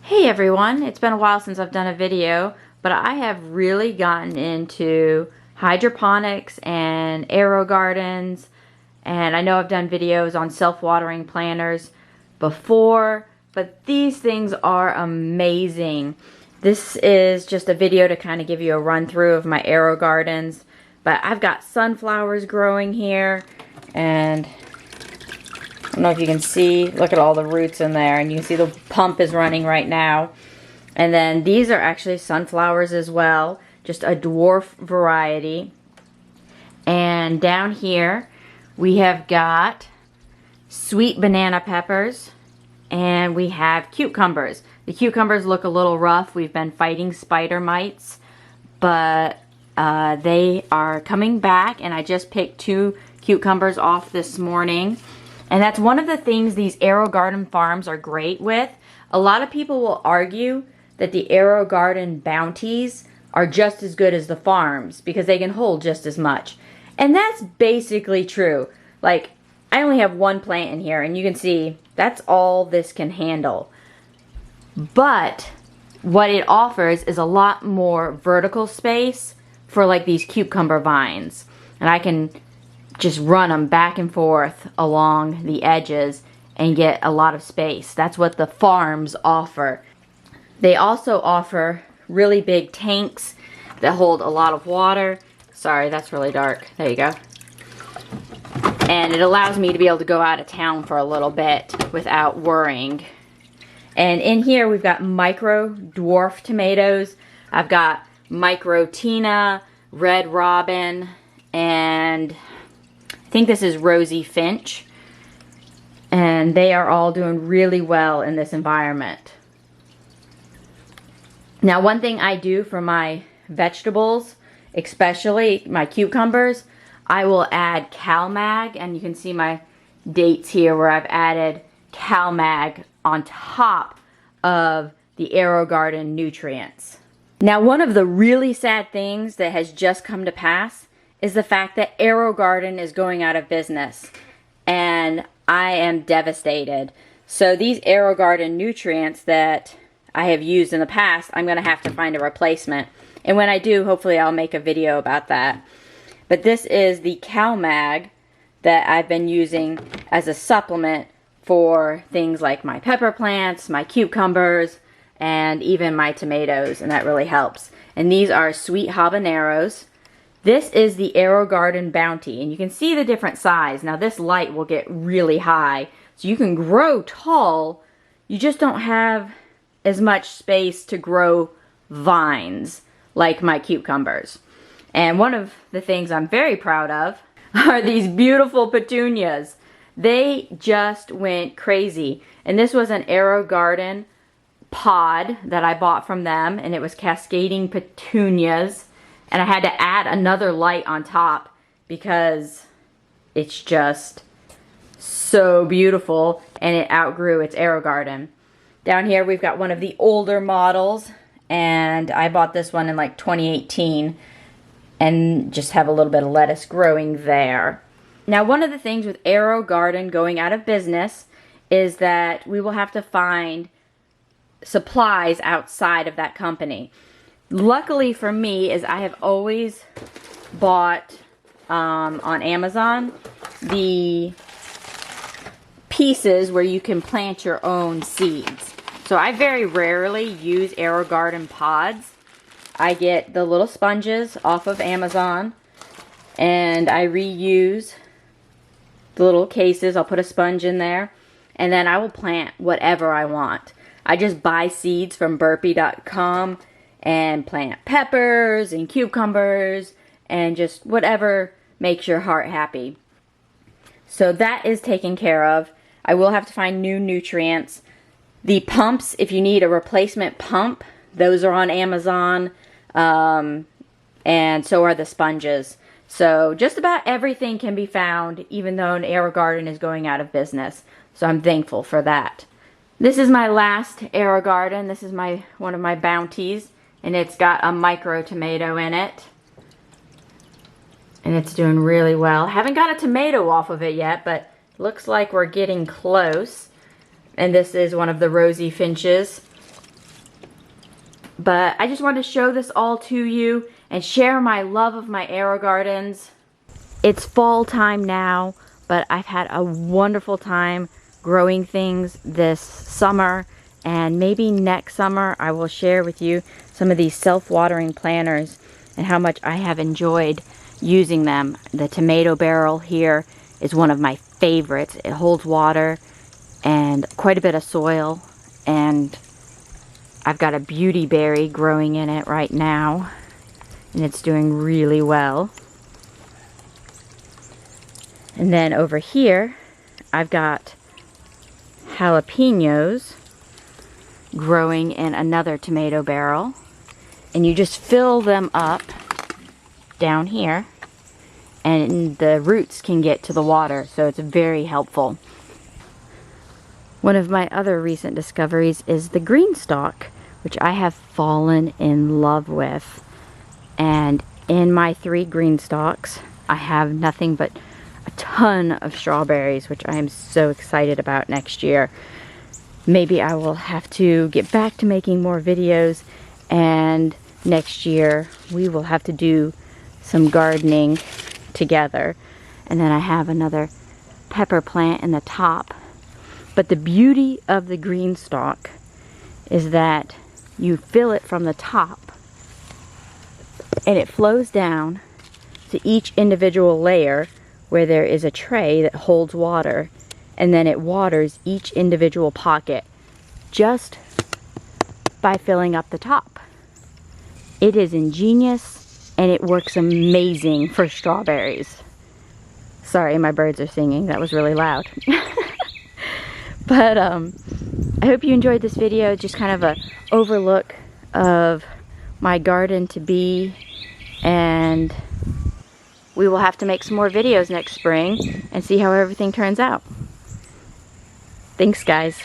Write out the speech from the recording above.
Hey everyone, it's been a while since I've done a video, but I have really gotten into hydroponics and Aerogardens, and I know I've done videos on self-watering planters before, but these things are amazing. This is just a video to kind of give you a run through of my Aerogardens, but I've got sunflowers growing here, and I don't know if you can see, look at all the roots in there, and you can see the pump is running right now. And then these are actually sunflowers as well, just a dwarf variety. And down here we have got sweet banana peppers, and we have cucumbers. The cucumbers look a little rough. We've been fighting spider mites, but they are coming back, and I just picked 2 cucumbers off this morning. And that's one of the things these Aerogarden Farms are great with. A lot of people will argue that the Aerogarden bounties are just as good as the farms because they can hold just as much. And that's basically true. Like, I only have 1 plant in here, and you can see that's all this can handle. But what it offers is a lot more vertical space for like these cucumber vines. And I can just run them back and forth along the edges and get a lot of space. That's what the farms offer. They also offer really big tanks that hold a lot of water. Sorry, that's really dark. There you go. And it allows me to be able to go out of town for a little bit without worrying. And in here we've got micro dwarf tomatoes. I've got micro Tina, red robin, and I think this is Rosy Finch, and they are all doing really well in this environment. Now, one thing I do for my vegetables, especially my cucumbers, I will add CalMag, and you can see my dates here where I've added CalMag on top of the Aerogarden nutrients. Now, one of the really sad things that has just come to pass is the fact that Aerogarden is going out of business, and I am devastated. So these Aerogarden nutrients that I have used in the past, I'm going to have to find a replacement. And when I do, hopefully I'll make a video about that. But this is the CalMag that I've been using as a supplement for things like my pepper plants, my cucumbers, and even my tomatoes, and that really helps. And these are sweet habaneros. This is the Aerogarden Bounty, and you can see the different size. Now this light will get really high, so you can grow tall, you just don't have as much space to grow vines like my cucumbers. And one of the things I'm very proud of are these beautiful petunias. They just went crazy. And this was an Aerogarden pod that I bought from them, and it was cascading petunias. And I had to add another light on top because it's just so beautiful, and it outgrew its Aerogarden. Down here we've got one of the older models, and I bought this one in like 2018 and just have a little bit of lettuce growing there. Now, one of the things with Aerogarden going out of business is that we will have to find supplies outside of that company. Luckily for me is I have always bought on Amazon the pieces where you can plant your own seeds. So I very rarely use Aerogarden pods. I get the little sponges off of Amazon, and I reuse the little cases. I'll put a sponge in there, and then I will plant whatever I want. I just buy seeds from burpee.com and plant peppers and cucumbers and just whatever makes your heart happy. So that is taken care of. I will have to find new nutrients. The pumps, if you need a replacement pump, those are on Amazon, and so are the sponges. So just about everything can be found, even though an Aerogarden is going out of business. So I'm thankful for that. This is my last Aerogarden. This is one of my bounties, and it's got a micro tomato in it. And it's doing really well. Haven't got a tomato off of it yet, but looks like we're getting close. And this is one of the Rosy Finches. But I just wanted to show this all to you and share my love of my Aerogardens. It's fall time now, but I've had a wonderful time growing things this summer, and maybe next summer I will share with you some of these self-watering planters and how much I have enjoyed using them. The tomato barrel here is one of my favorites. It holds water and quite a bit of soil, and I've got a beauty berry growing in it right now, and it's doing really well. And then over here I've got jalapenos growing in another tomato barrel, and you just fill them up down here and the roots can get to the water, so it's very helpful. One of my other recent discoveries is the Greenstalk, which I have fallen in love with. And in my 3 Greenstalks, I have nothing but a ton of strawberries, which I am so excited about next year. Maybe I will have to get back to making more videos, and next year we will have to do some gardening together. And then I have another pepper plant in the top. But the beauty of the Greenstalk is that you fill it from the top and it flows down to each individual layer where there is a tray that holds water, and then it waters each individual pocket just by filling up the top. It is ingenious and it works amazing for strawberries. Sorry, my birds are singing. That was really loud. But I hope you enjoyed this video. Just kind of a overlook of my garden to be, and we will have to make some more videos next spring and see how everything turns out. Thanks, guys.